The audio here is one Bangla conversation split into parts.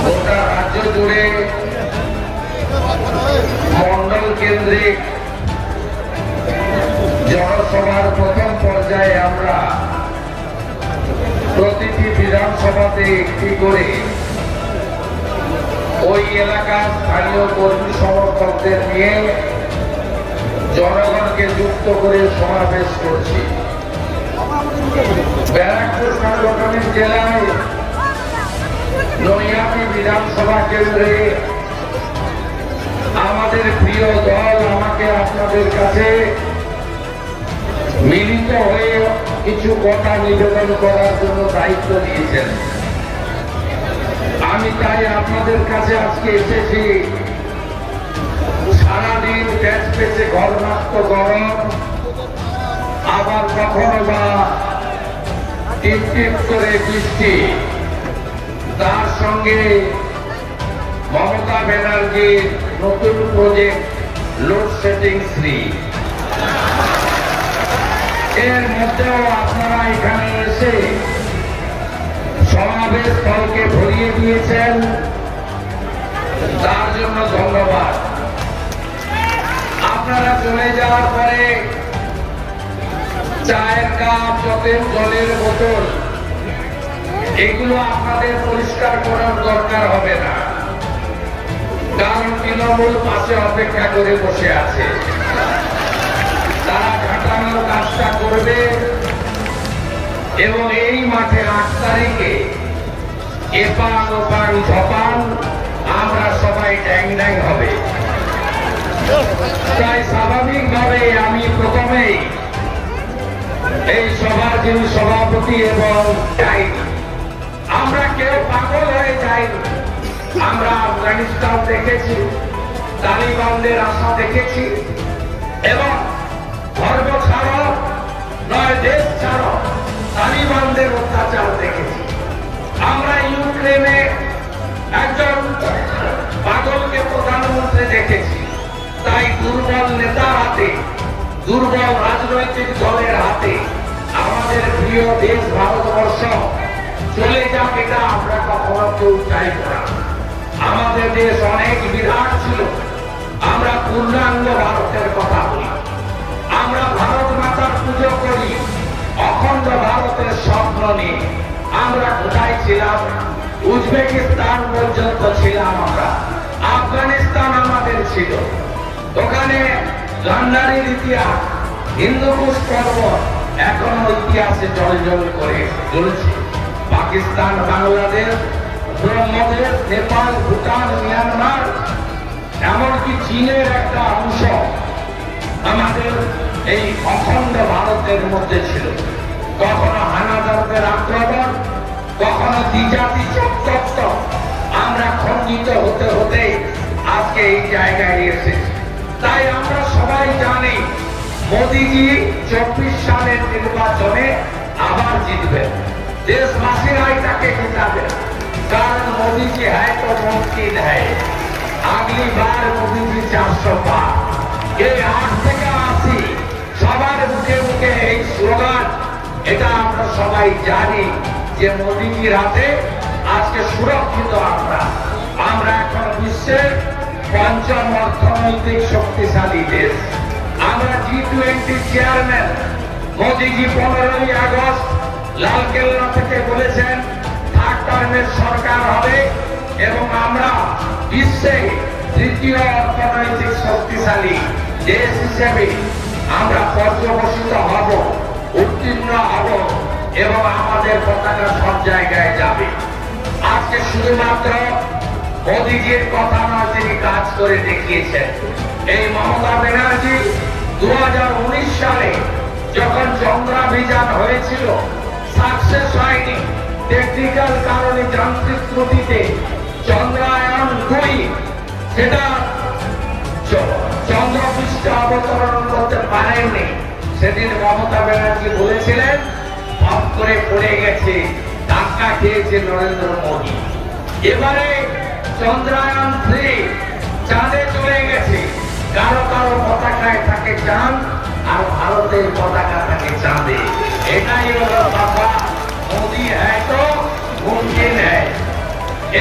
গোটা রাজ্য জুড়ে মন্ডল কেন্দ্রিক জনসভার প্রথম পর্যায়ে আমরা প্রতিটি বিধানসভাতে একটি করে ওই এলাকার স্থানীয় কর্মী সমর্থকদের নিয়ে জনগণকে যুক্ত করে সমাবেশ করছি। ব্যারাকপুর সাংগঠনিক জেলায় নৈহাটি বিধানসভা কেন্দ্রে আমাদের প্রিয় দল আমাকে আপনাদের কাছে মিলিত হয়ে কিছু কথা নিবেদন করার জন্য দায়িত্ব দিয়েছেন। আমি তাই আপনাদের কাছে আজকে এসেছি। সারাদিন প্যাচ পেঁচে ঘরমাক্ত গরম, আবার কখনো বা টিপ টিপ করে বৃষ্টি, তার সঙ্গে মমতা ব্যানার্জির নতুন প্রজেক্ট লোডশেডিং ফ্রি, এর মধ্যেও আপনারা এখানে এসে সমাবেশ স্থলকে ভরিয়ে দিয়েছেন, তার জন্য ধন্যবাদ। আপনারা চলে যাওয়ার পরে চায়ের কাপ, জলের বোতল এগুলো আপনাদের পরিষ্কার করার দরকার হবে না, কারণ তৃণমূল পাশে অপেক্ষা করে বসে আছে। তারা ঘাটানোর কাজটা করবে এবং এই মাঠে 8 তারিখে এপান ওপান ঝপান আমরা সবাই ড্যাং ড্যাং হবে। তাই স্বাভাবিকভাবে আমি প্রথমেই এই সভার যিনি সভাপতি এবং যাইনি, আমরা কেউ পাগল হয়ে যাইনি। আমরা আফগানিস্তান দেখেছি, তালিবানদের আশা দেখেছি এবং ধর্ম ছাড়ো নয় দেশ ছাড়ো তালিবানদের অত্যাচার দেখেছি। আমরা ইউক্রেনে একজন পাগলকে প্রধানমন্ত্রী দেখেছি। তাই দুর্বল নেতার হাতে, দুর্বল রাজনৈতিক দলের হাতে আমাদের প্রিয় দেশ ভারতবর্ষ চলে যাক, এটা আমরা কখনো কেউ চাইব না। আমাদের দেশ অনেক বিরাট ছিল, আমরা পূর্ণাঙ্গ ভারতের কথা বলি, আমরা ভারত মাতার পুজো করি, অখণ্ড ভারতের স্বপ্ন নিয়ে আমরা কোথায় ছিলাম? উজবেকিস্তান পর্যন্ত ছিলাম আমরা, আফগানিস্তান আমাদের ছিল, ওখানে গান্ধারীর ইতিহাস, হিন্দুকুশ পর্বত এখনো ইতিহাসে জল করে চলছে। পাকিস্তান, বাংলাদেশ, ব্রহ্মদেশ, নেপাল, ভুটান, মিয়ানমার, এমনকি চীনের একটা অংশ আমাদের এই অখণ্ড ভারতের মধ্যে ছিল। কখনো হানাদারদের আক্রমণ, কখনো দ্বিজাতি চক্রান্ত, আমরা খণ্ডিত হতে হতে আজকে এই জায়গায় এসেছি। তাই আমরা সবাই জানি মোদিজি 24 সালের নির্বাচনে আবার জিতবেন, দেশবাসীরাই তাকে জিতাবে, কারণ মোদিজি হ্যায় তো মুমকিন হ্যায়, আগলি বার মোদিজি 400 পার। এই 8 থেকে 80 সবার মুখে মুখে এই স্লোগান, এটা আমরা সবাই জানি যে মোদিজির হাতে আজকে সুরক্ষিত আমরা। আমরা এখন বিশ্বের 5ম অর্থনৈতিক শক্তিশালী দেশ। আমরা G20 চেয়ারম্যান। মোদিজি 15ই আগস্ট লালকেল্লা থেকে বলেছেন 3rd টার্মের সরকার হবে এবং আমরা বিশ্বে 3য় অর্থনৈতিক শক্তিশালী দেশ হিসেবে আমরা পর্যবসিত হব, উত্তীর্ণ হব এবং আমাদের পতাকা সব জায়গায় যাবে। আজকে শুধুমাত্র মোদিজির কথা নয়, তিনি কাজ করে দেখিয়েছেন। এই মমতা ব্যানার্জি 2019 সালে যখন চন্দ্রাভিযান হয়েছিল, সাকসেস হয়নি, টেকনিক্যাল কারণে, যান্ত্রিক ত্রুটিতে চন্দ্রায়ন 2 সেটা চন্দ্রপৃষ্ঠে অবতরণ করতে পারেননি। সেদিন মমতা ব্যানার্জি বলেছিলেন হপ করে পড়ে গেছে, ধাক্কা খেয়েছে নরেন্দ্র মোদী। এবারে চন্দ্রায়ন 3 চাঁদে চলে গেছে, কারো কারো পতাকায় থাকে চাঁদ আর ভারতের পতাকা থাকে চাঁদে। এটাই হলো বাবা মোদি হ্যায় তো মুমকিন হ্যায়।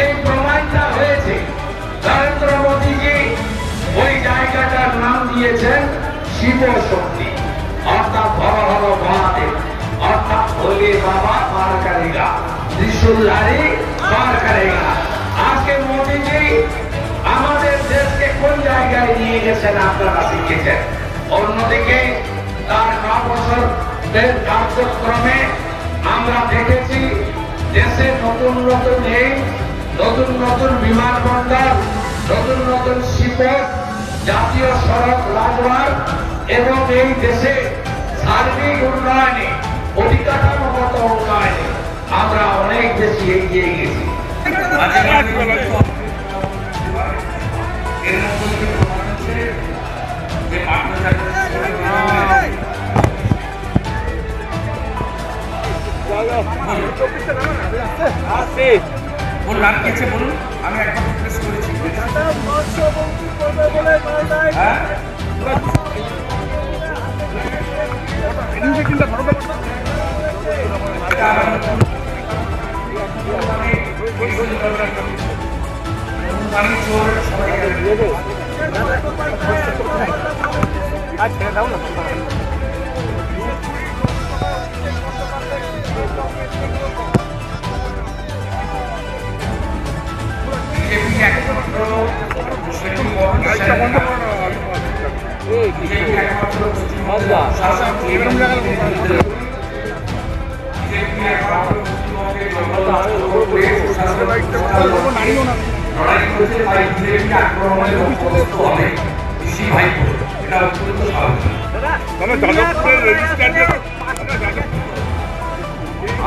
এই প্রমাণটা হয়েছে। নরেন্দ্র মোদীজি ওই জায়গাটার নাম দিয়েছেন শিব শক্তি, অর্থাৎ হর হর মহাদেব, অর্থাৎ ভোলে বাবা পার করেগা, ত্রিশূলধারী পার করেগা। আজকে মোদীজি আমাদের দেশকে কোন জায়গায় নিয়ে গেছেন আপনারা শিখেছেন। অন্যদিকে তার 9 বছরের কার্যক্রমে আমরা দেখেছি দেশে নতুন নতুন নতুন নতুন বিমানবন্দর, নতুন নতুন শিপোর্ট, জাতীয় সড়ক রাজমার্গ এবং এই দেশে সার্বিক উন্নয়নে, পরিকাঠামোগত উন্নয়নে আমরা অনেক বেশি এগিয়ে গেছি। বলুন আর কিছু বলুন, আমি একবার প্রেস করেছি। দাও না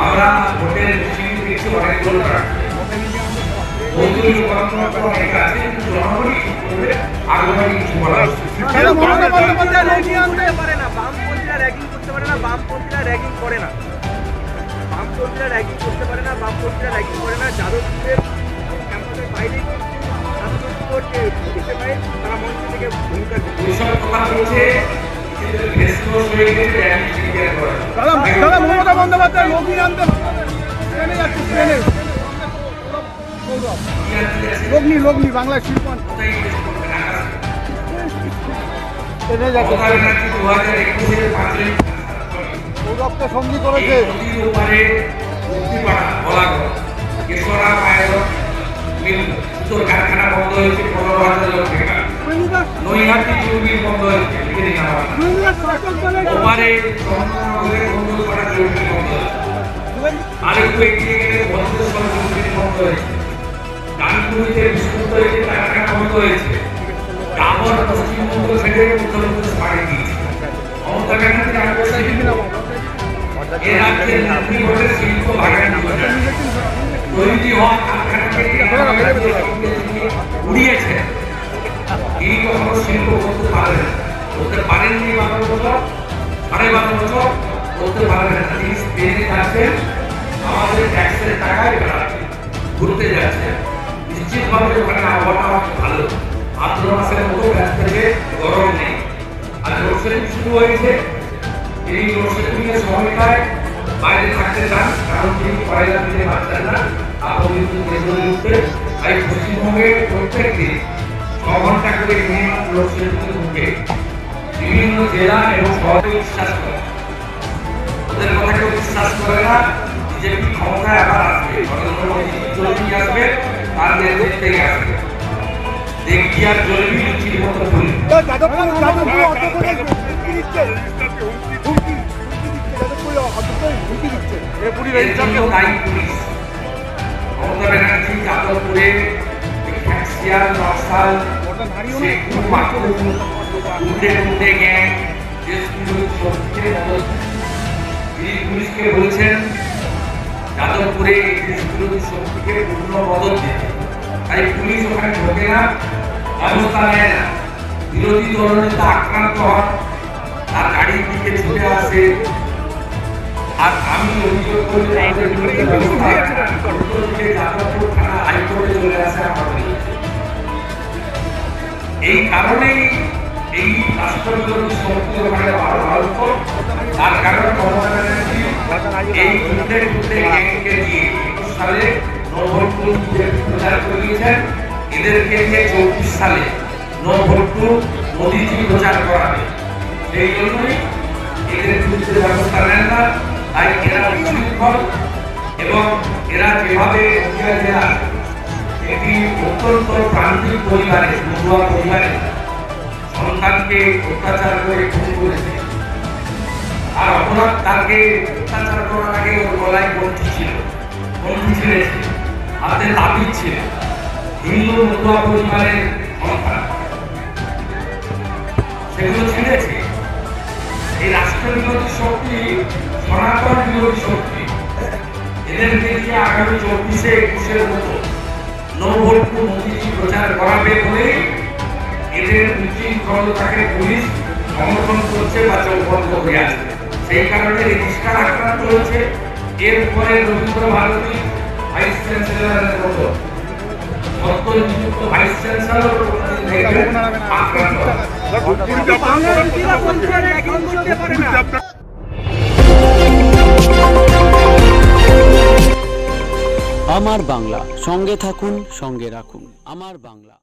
আমরা ভোটের কিছু অনেকগুলো বামপন্থীরা র্যাগিং করতে পারে না, বামপন্থীরা র্যাগিং করে না, বামপন্থীরা র্যাগিং করতে পারে না, বামপন্থীরা র্যাগিং করে না। যাদবপুরের ক্যাম্পাসের বাইরে করছে তারা মঞ্চ থেকে ভূমিকা দাদা মমতা বন্দ্যোপাধ্যায় লগ্নি আনতে ট্রেনে যাচ্ছে, ট্রেনে লগ্নি লগ্নি বাংলা শিল্প সৌরভকে সঙ্গী করেছে। কারখানা বন্ধ হয়েছে 15,000 লোক বেকার, নৈহাটি চুরগিল বন্ধ হয়েছে, ওপারে আর একটু এগিয়ে গেলে বন্ধুদের বন্ধ হয়েছে, ডানকুনিতে বিস্কুট হয়েছে, কারখানা বন্ধ হয়েছে, আবার পশ্চিমবঙ্গ ছেড়ে উত্তরপ্রদেশ পাড়ে দিয়েছে। মমতা ব্যানার্জির আগ্রহে এ রাজ্যের নাগরিক ভোটের শিল্প ভাগানি তৈরি হওয়া কারখানাকে উড়িয়েছে। এই কখনো শিল্প করতে পারেন, করতে পারেননি 12 বছর, 12.5 বছর করতে পারবেন না। তিনি স্পেনে যাচ্ছেন, আমাদের ট্যাক্সের টাকায় বেড়াচ্ছে, ঘুরতে যাচ্ছে। নিশ্চিতভাবে ওখানে আবহাওয়া ভালো, ভাদ্র মাসের মতো ব্যস্ত থেকে গরম নেই। আর লোডশেডিং শুরু হয়েছে, এই লোডশেডিং এর সময়টায় বাইরে থাকতে চান, কারণ তিনি পয়লা দিতে পারছেন না, আপনি উঠবে। তাই পশ্চিমবঙ্গে প্রত্যেক দিন 6 ঘন্টা করে মিনিমাম লোডশেডিং ঢুকে বিভিন্ন জেলা এবং শহরে বিশ্বাস করে। ওদের কথা কেউ বিশ্বাস করে না। বিজেপি ক্ষমতায় আবার আসবে, নরেন্দ্র মোদী জলদি আসবে, আর নেতৃত্বে আসবে, দেখি আর জলদি লুচির মতো ভুল। মমতা ব্যানার্জি যাদবপুরে পুলিশকে বলছেন যাদবপুরে বিরোধী শক্তিকে পূর্ণ মদত দিতে, তাই পুলিশ ওখানে ঢোকে না, ব্যবস্থা নেয় না। বিরোধী দলনেতা আক্রান্ত হন, তার গাড়ির দিকে ছুটে আসে, আর আমি অভিযোগ করি যাদবপুর থানা হাইকোর্টে চলে আসে আমাদের। এই কারণেই এই রাষ্ট্রবিরোধী শক্তি ওখানে ভারত, তার কারণে মমতা ব্যানার্জি এই যুদ্ধে গ্যাংকে নিয়ে 21 সালে নো ভোট টু প্রচার করে দিয়েছেন, এদেরকে নিয়ে 24 সালে নো ভোট টু মোদিজি প্রচার করাবে। সেই জন্যই এদের বিরুদ্ধে ব্যবস্থা নেন না। তাই এরা উচ্ছৃঙ্খল এবং এরা যেভাবে নদিয়া জেলা একটি অত্যন্ত প্রান্তিক পরিবারে, মহুয়া পরিবারে সন্তানকে অত্যাচার করে খুন করেছে। আর অপরাধ তাকে অত্যাচার করার আগে ওর গলায় বন্ধি ছিল, বন্ধি ছিঁড়েছে, হাতে তাবিজ ছিল। হিন্দু মহুয়া পরিবারের সন্তান সেগুলো ছিঁড়েছে। এই রাষ্ট্র বিরোধী শক্তি, সনাতন বিরোধী শক্তি, এদেরকে দিয়ে আগামী 24-21 মতো নো ভোট টু মোদিজি প্রচার করাবে বলে এদের উচ্ছৃঙ্খলতাকে পুলিশ সমর্থন করছে বা চৌবন্ধ হয়ে আছে। সেই কারণে রেজিস্ট্রার আক্রান্ত হয়েছে। এরপরে রবীন্দ্র ভারতী ভাইস চ্যান্সেলরের মতো সদ্য নিযুক্ত ভাইস চ্যান্সেলর আক্রান্ত। বামপন্থীরা বলছে র্যাগিং করতে পারে না। আমার বাংলা, সঙ্গে থাকুন, সঙ্গে রাখুন। আমার বাংলা।